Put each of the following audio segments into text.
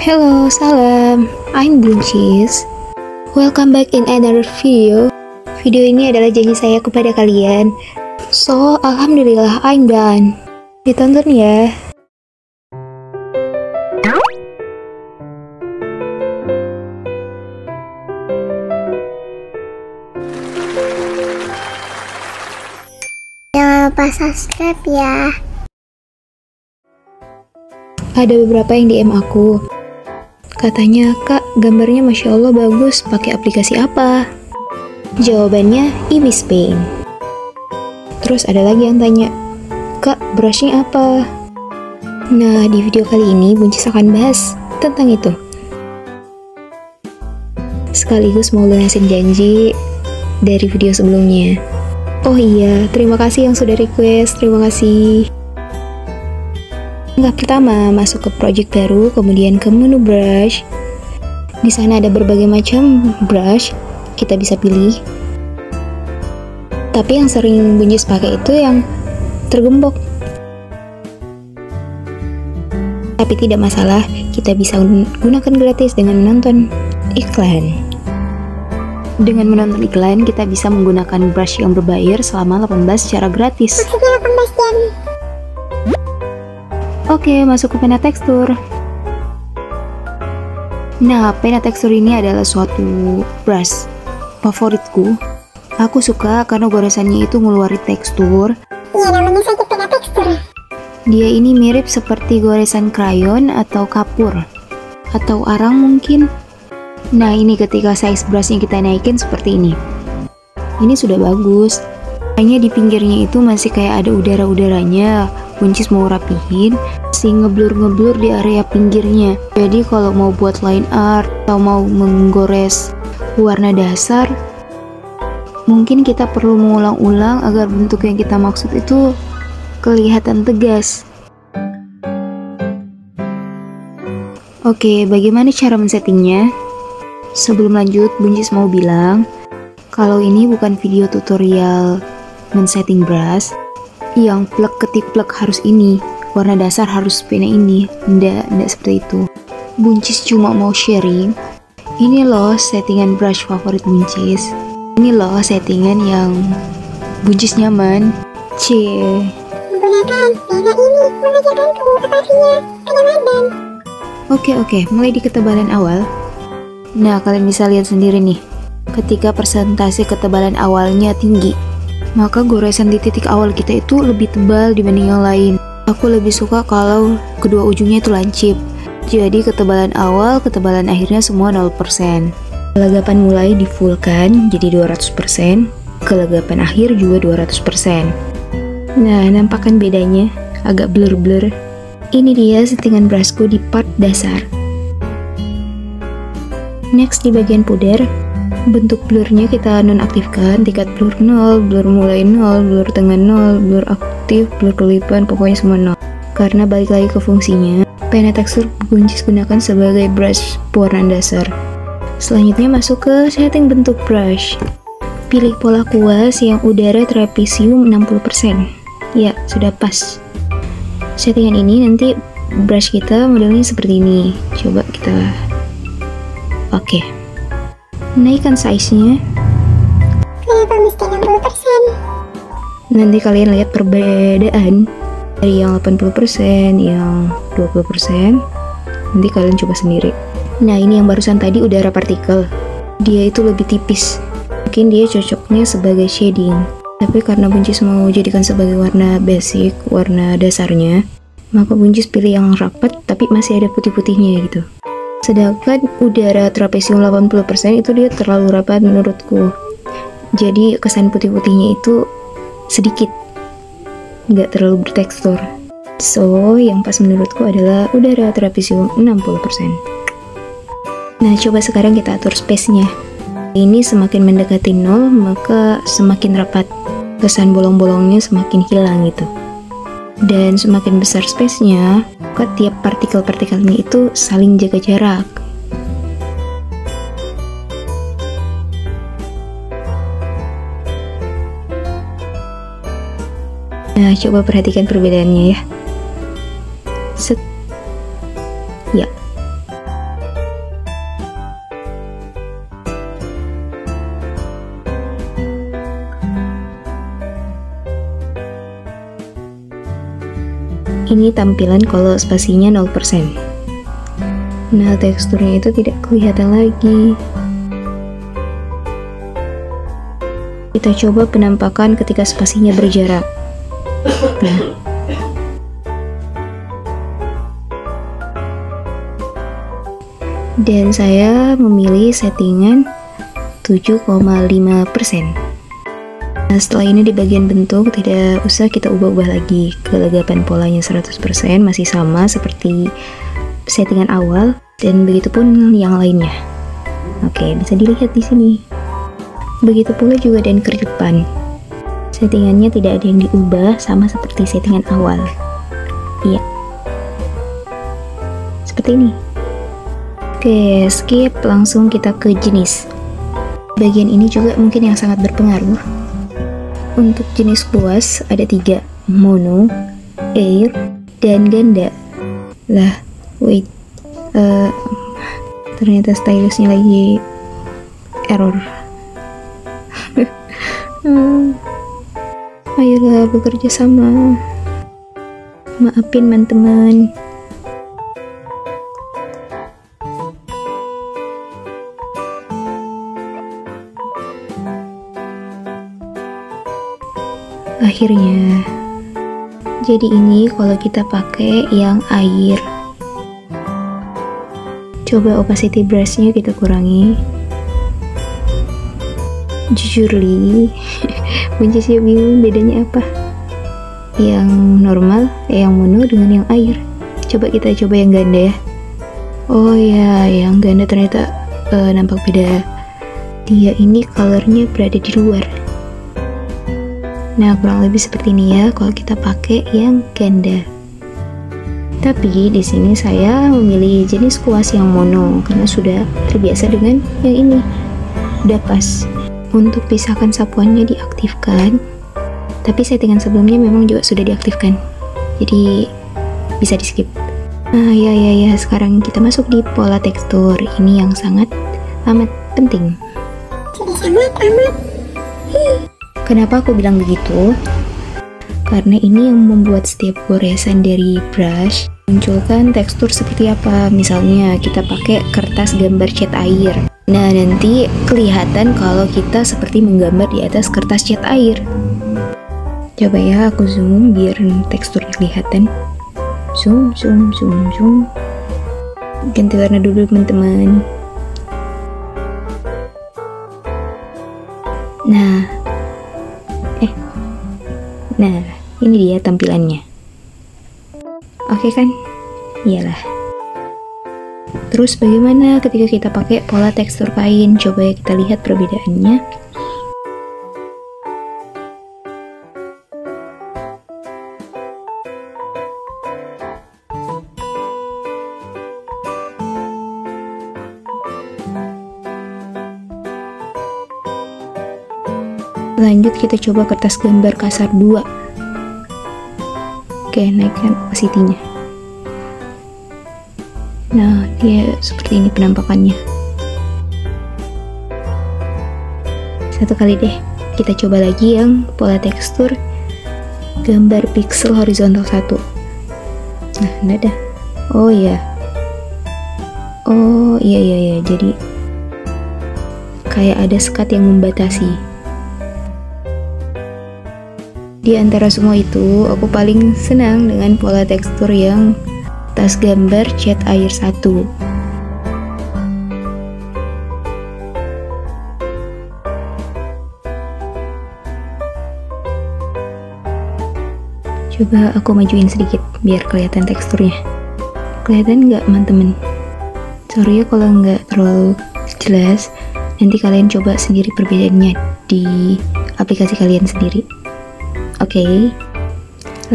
Hello, salam. I'm Buncis. Welcome back in another video. Video ini adalah janji saya kepada kalian. So, alhamdulillah I'm done. Ditonton ya. Jangan lupa subscribe ya. Ada beberapa yang DM aku. Katanya, Kak, gambarnya Masya Allah bagus, pakai aplikasi apa? Jawabannya, Ibis Paint. Terus ada lagi yang tanya, Kak, brushnya apa? Nah, di video kali ini Buncis akan bahas tentang itu. Sekaligus mau lunasin janji dari video sebelumnya. Oh iya, terima kasih yang sudah request, terima kasih. Langkah pertama, masuk ke project baru, kemudian ke menu brush. Di sana ada berbagai macam brush, kita bisa pilih. Tapi yang sering Buncis pakai itu yang tergembok. Tapi tidak masalah, kita bisa gunakan gratis dengan menonton iklan. Dengan menonton iklan, kita bisa menggunakan brush yang berbayar selama 18 secara gratis. Maksudnya 18 jam. Oke, masuk ke pena tekstur. Nah, pena tekstur ini adalah suatu brush favoritku. Aku suka karena goresannya itu ngeluarin tekstur. Iya, namanya saja pena tekstur. Dia ini mirip seperti goresan krayon atau kapur. Atau arang mungkin. Nah, ini ketika size brushnya kita naikin seperti ini. Ini sudah bagus. Hanya di pinggirnya itu masih kayak ada udara-udaranya. Buncis mau rapihin, si ngeblur-ngeblur di area pinggirnya. Jadi kalau mau buat line art atau mau menggores warna dasar, mungkin kita perlu mengulang-ulang agar bentuk yang kita maksud itu kelihatan tegas. Oke, bagaimana cara men-settingnya? Sebelum lanjut, Buncis mau bilang kalau ini bukan video tutorial men-setting brush yang plek ketik plek harus ini, warna dasar harus pena ini. Nggak seperti itu. Buncis cuma mau sharing. Ini loh settingan brush favorit Buncis. Ini loh settingan yang Buncis nyaman. Menggunakan pena ini mengajarkan kamu apa artinya kenyamanan. Oke, mulai di ketebalan awal. Nah, kalian bisa lihat sendiri nih. Ketika persentase ketebalan awalnya tinggi, maka goresan di titik awal kita itu lebih tebal dibanding yang lain. Aku lebih suka kalau kedua ujungnya itu lancip. Jadi ketebalan awal, ketebalan akhirnya semua 0%. Kelagapan mulai di fullkan jadi 200%, kelagapan akhir juga 200%. Nah, nampakkan bedanya, agak blur-blur. Ini dia settingan brushku di part dasar. Next di bagian puder, bentuk blurnya kita nonaktifkan, tingkat blur 0, blur mulai 0, blur tengah 0, blur aktif, blur kelipan, pokoknya semua 0. Karena balik lagi ke fungsinya, pena tekstur Buncis gunakan sebagai brush pewarnaan dasar. Selanjutnya masuk ke setting bentuk brush. Pilih pola kuas yang udara trapesium 60%. Ya, sudah pas. Settingan ini nanti brush kita modelnya seperti ini. Coba kita... Oke. Naikkan size-nya. Kenapa mesti 60%? Nanti kalian lihat perbedaan dari yang 80%, yang 20%. Nanti kalian coba sendiri. Nah, ini yang barusan tadi udara partikel. Dia itu lebih tipis. Mungkin dia cocoknya sebagai shading. Tapi karena Buncis mau jadikan sebagai warna basic, warna dasarnya, maka Buncis pilih yang rapat tapi masih ada putih-putihnya gitu. Sedangkan udara trapesium 80% itu dia terlalu rapat menurutku. Jadi kesan putih-putihnya itu sedikit, nggak terlalu bertekstur. So, yang pas menurutku adalah udara trapesium 60%. Nah, coba sekarang kita atur space-nya. Ini semakin mendekati 0, maka semakin rapat. Kesan bolong-bolongnya semakin hilang gitu. Dan semakin besar space-nya, maka tiap partikel-partikelnya itu saling jaga jarak. Nah, coba perhatikan perbedaannya ya. Set. Ya. Ini tampilan kalau spasinya 0%. Nah, teksturnya itu tidak kelihatan lagi. Kita coba penampakan ketika spasinya berjarak. Nah, dan saya memilih settingan 7,5%. Nah, setelah ini di bagian bentuk tidak usah kita ubah-ubah lagi. Kelegapan polanya 100%, masih sama seperti settingan awal, dan begitupun yang lainnya. Oke, bisa dilihat di sini. Begitu pula juga dan ke depan. Settingannya tidak ada yang diubah, sama seperti settingan awal. Iya. Seperti ini. Oke, skip, langsung kita ke jenis. Bagian ini juga mungkin yang sangat berpengaruh. Untuk jenis kuas ada 3, mono, air, dan ganda. Lah, wait, ternyata stylusnya lagi error. Ayolah bekerja sama. Maafin teman-teman. Akhirnya, jadi ini kalau kita pakai yang air. Coba opacity brushnya kita kurangi. Jujur li, Buncis bingung bedanya apa. Yang normal, yang mono dengan yang air. Coba kita coba yang ganda ya. Oh ya, yang ganda ternyata nampak beda. Dia ini colornya berada di luar. Nah, kurang lebih seperti ini ya kalau kita pakai yang ganda. Tapi di sini saya memilih jenis kuas yang mono karena sudah terbiasa dengan yang ini. Udah pas. Untuk pisahkan sapuannya diaktifkan. Tapi settingan sebelumnya memang juga sudah diaktifkan. Jadi bisa di skip. Nah, ya, sekarang kita masuk di pola tekstur. Ini yang sangat amat penting. Kenapa aku bilang begitu? Karena ini yang membuat setiap goresan dari brush munculkan tekstur seperti apa. Misalnya kita pakai kertas gambar cat air. Nah, nanti kelihatan kalau kita seperti menggambar di atas kertas cat air. Coba ya aku zoom biar teksturnya kelihatan. Zoom. Ganti warna dulu teman-teman. Nah, ini dia tampilannya. Oke kan? Iyalah. Terus bagaimana ketika kita pakai pola tekstur kain? Coba ya kita lihat perbedaannya. Lanjut kita coba kertas gambar kasar 2. Oke, naikkan opacity-nya. Nah, dia seperti ini penampakannya. Satu kali deh, kita coba lagi yang pola tekstur gambar pixel horizontal 1. Nah, enggak ada. Oh iya, jadi kayak ada sekat yang membatasi. Di antara semua itu, aku paling senang dengan pola tekstur yang tas gambar cat air 1. Coba aku majuin sedikit biar kelihatan teksturnya. Kelihatan nggak teman-teman? Sorry ya kalau nggak terlalu jelas. Nanti kalian coba sendiri perbedaannya di aplikasi kalian sendiri. Oke,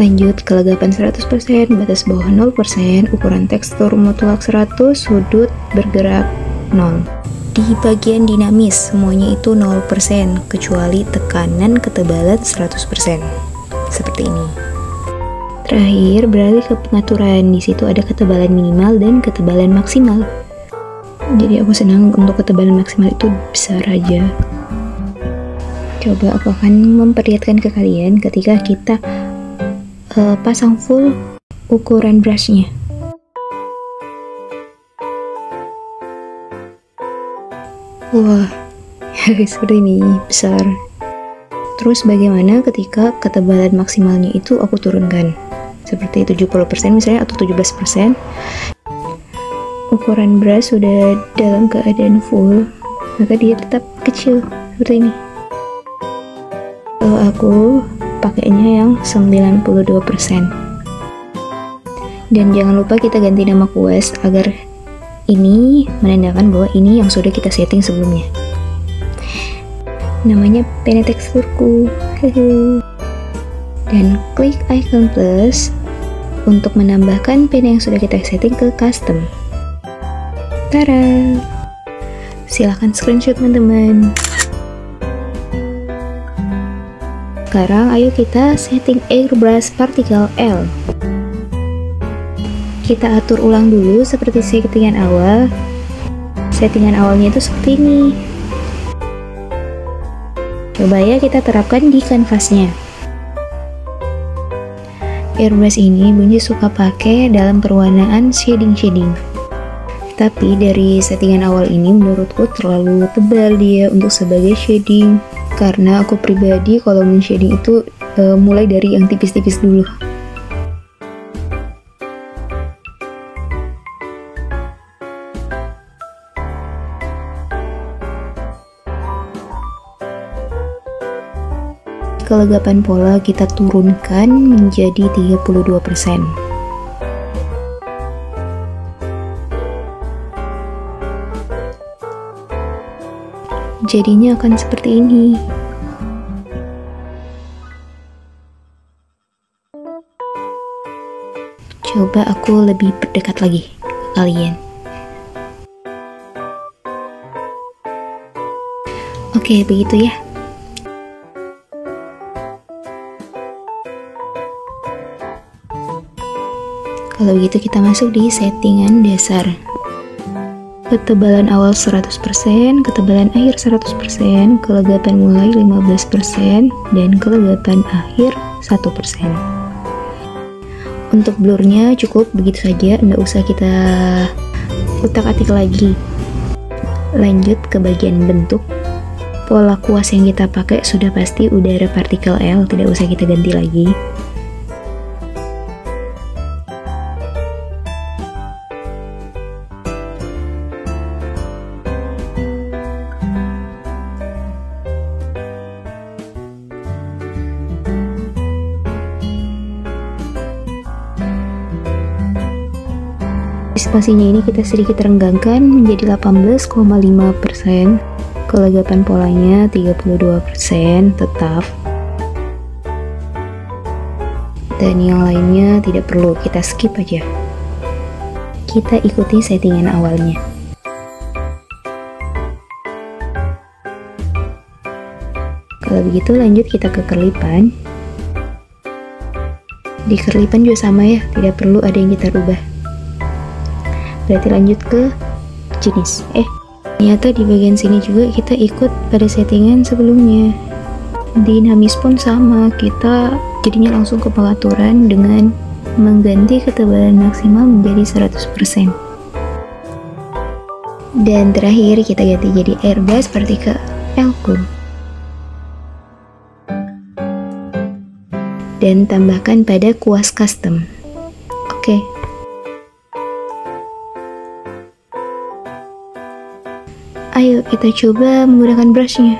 lanjut kelegapan 100%, batas bawah 0%, ukuran tekstur mutlak 100, sudut bergerak 0. Di bagian dinamis, semuanya itu 0%, kecuali tekanan ketebalan 100%. Seperti ini. Terakhir, beralih ke pengaturan. Di situ ada ketebalan minimal dan ketebalan maksimal. Jadi aku senang untuk ketebalan maksimal itu besar aja. Coba aku akan memperlihatkan ke kalian ketika kita pasang full ukuran brushnya. Wah, seperti ini, besar. Terus bagaimana ketika ketebalan maksimalnya itu aku turunkan? Seperti 70% misalnya, atau 17%. Ukuran brush sudah dalam keadaan full, maka dia tetap kecil, seperti ini. Kalau aku pakainya yang 92%. Dan jangan lupa kita ganti nama kuas agar ini menandakan bahwa ini yang sudah kita setting sebelumnya. Namanya pena teksturku. Dan klik icon plus untuk menambahkan pena yang sudah kita setting ke custom. Tara! Silahkan screenshot teman-teman. Sekarang ayo kita setting airbrush partikel L. Kita atur ulang dulu seperti settingan awal. Settingan awalnya itu seperti ini. Coba ya kita terapkan di kanvasnya. Airbrush ini Bunyi suka pakai dalam perwarnaan shading-shading. Tapi dari settingan awal ini menurutku terlalu tebal dia untuk sebagai shading. Karena aku pribadi kalau men-shading itu mulai dari yang tipis-tipis dulu. Kelegapan pola kita turunkan menjadi 32%. Jadinya akan seperti ini. Coba aku lebih berdekat lagi ke kalian. Oke, begitu ya. Kalau gitu kita masuk di settingan dasar. Ketebalan awal 100%, ketebalan akhir 100%, kelegapan mulai 15%, dan kelegapan akhir 1%. Untuk blurnya cukup begitu saja, nggak usah kita utak-atik lagi. Lanjut ke bagian bentuk. Pola kuas yang kita pakai sudah pasti udara partikel L, tidak usah kita ganti lagi. Spasinya ini kita sedikit renggangkan menjadi 18,5%. Kelegapan polanya 32% tetap. Dan yang lainnya tidak perlu, kita skip aja. Kita ikuti settingan awalnya. Kalau begitu lanjut kita ke kerlipan. Di kerlipan juga sama ya, tidak perlu ada yang kita rubah. Berarti lanjut ke jenis. Ternyata di bagian sini juga kita ikut pada settingan sebelumnya. Dinamis pun sama, kita jadinya langsung ke pengaturan dengan mengganti ketebalan maksimal menjadi 100%. Dan terakhir kita ganti jadi airbrush partikel L-ku. Dan tambahkan pada kuas custom. Oke. Ayo kita coba menggunakan brushnya.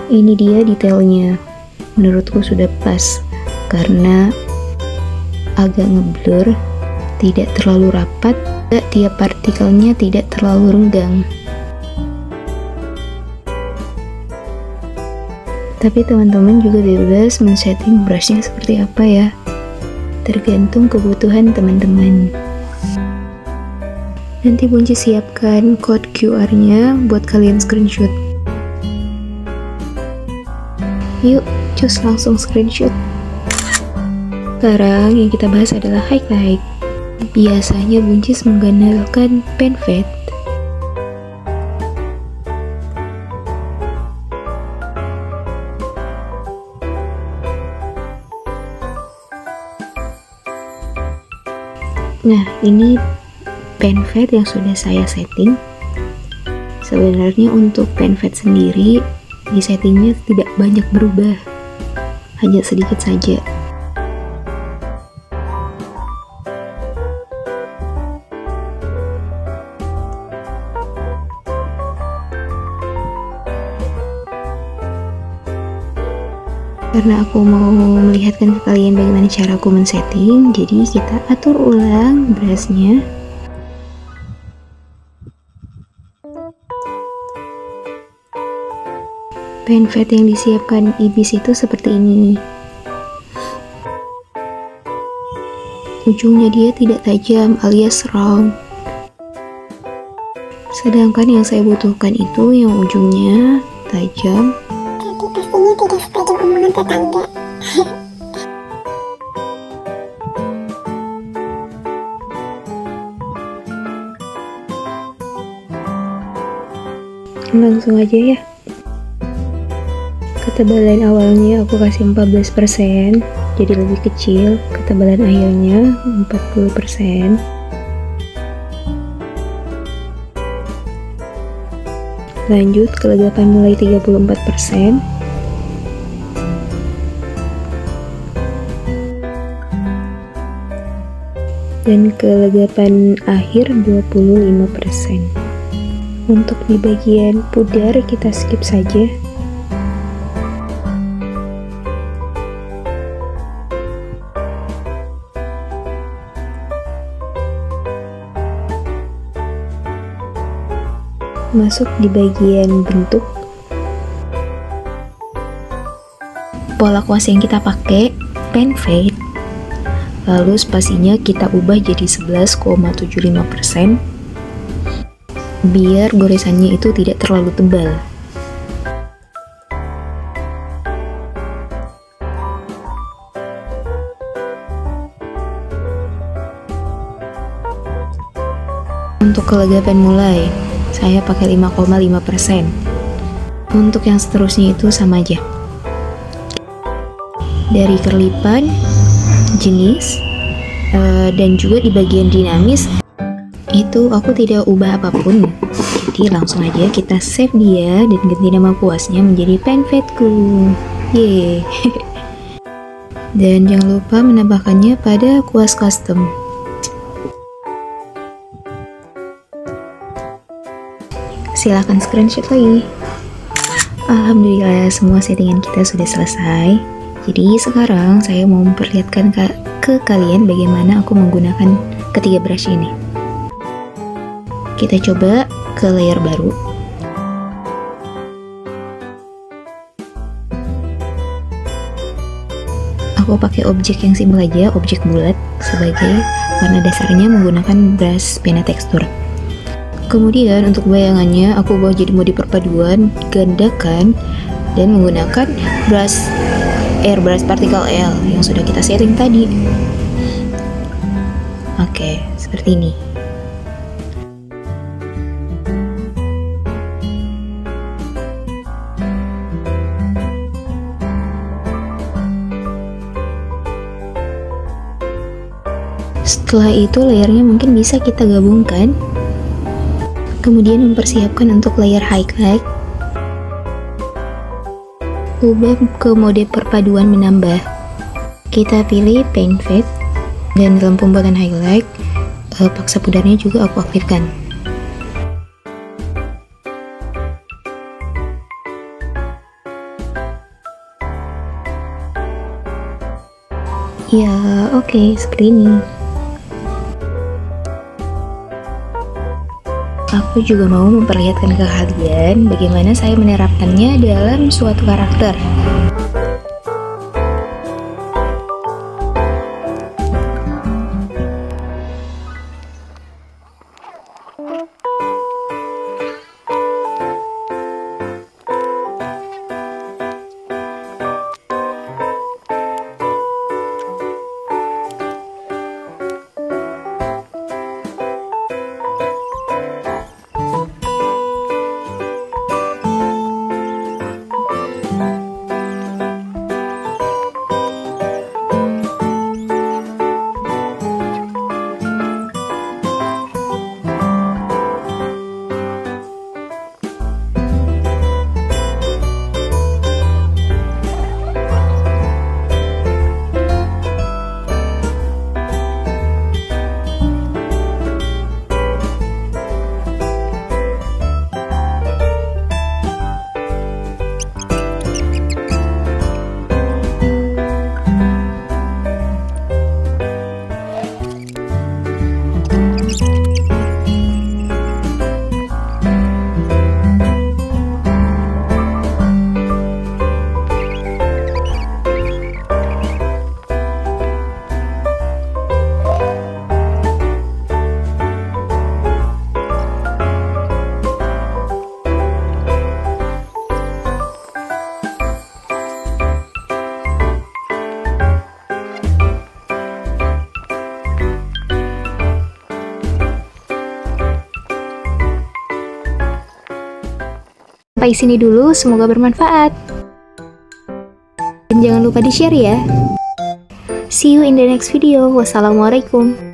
Ini dia detailnya. Menurutku sudah pas karena agak ngeblur, tidak terlalu rapat, tiap partikelnya tidak terlalu renggang. Tapi teman-teman juga bebas men-setting brushnya seperti apa ya, tergantung kebutuhan teman-teman. Nanti Bunci siapkan code QR-nya buat kalian screenshot. Yuk, cus langsung screenshot. Sekarang yang kita bahas adalah highlight. Biasanya buncis mengandalkan pen fade. Nah, ini pen fade yang sudah saya setting. Sebenarnya untuk pen fade sendiri di settingnya tidak banyak berubah, hanya sedikit saja. Karena aku mau melihatkan ke kalian bagaimana cara aku men-setting, jadi kita atur ulang brushnya. Pen fade yang disiapkan Ibis itu seperti ini. Ujungnya dia tidak tajam alias round. Sedangkan yang saya butuhkan itu yang ujungnya tajam. Tapi pastinya tidak setajam omongan tetangga. Langsung aja ya. Ketebalan awalnya aku kasih 14%, jadi lebih kecil. Ketebalan akhirnya 40%. Lanjut, kelegapan mulai 34%. Dan kelegapan akhir 25%. Untuk di bagian pudar kita skip saja. Masuk di bagian bentuk. Pola kuas yang kita pakai pen fade, lalu spasinya kita ubah jadi 11,75% biar goresannya itu tidak terlalu tebal. Untuk kelegapan mulai saya pakai 5,5%. Untuk yang seterusnya itu sama aja. Dari kerlipan, jenis, dan juga di bagian dinamis itu aku tidak ubah apapun. Jadi langsung aja kita save dia dan ganti nama kuasnya menjadi pen fadeku. Yeay. Dan jangan lupa menambahkannya pada kuas custom. Silahkan screenshot lagi. Alhamdulillah semua settingan kita sudah selesai. Jadi sekarang saya mau memperlihatkan ke kalian bagaimana aku menggunakan ketiga brush ini. Kita coba ke layer baru. Aku pakai objek yang simpel aja, objek bulat sebagai warna dasarnya menggunakan brush pena tekstur. Kemudian untuk bayangannya aku bawa jadi mode perpaduan, gandakan, dan menggunakan brush airbrush particle L yang sudah kita setting tadi. Oke, seperti ini. Setelah itu layernya mungkin bisa kita gabungkan. Kemudian mempersiapkan untuk layer highlight. Ubah ke mode perpaduan menambah. Kita pilih pen fade dan dalam pembuatan highlight paksa pudarnya juga aku aktifkan. Ya, oke, seperti ini. Aku juga mau memperlihatkan ke kalian bagaimana saya menerapkannya dalam suatu karakter. Sampai sini dulu, semoga bermanfaat. Dan jangan lupa di-share ya. See you in the next video. Wassalamualaikum.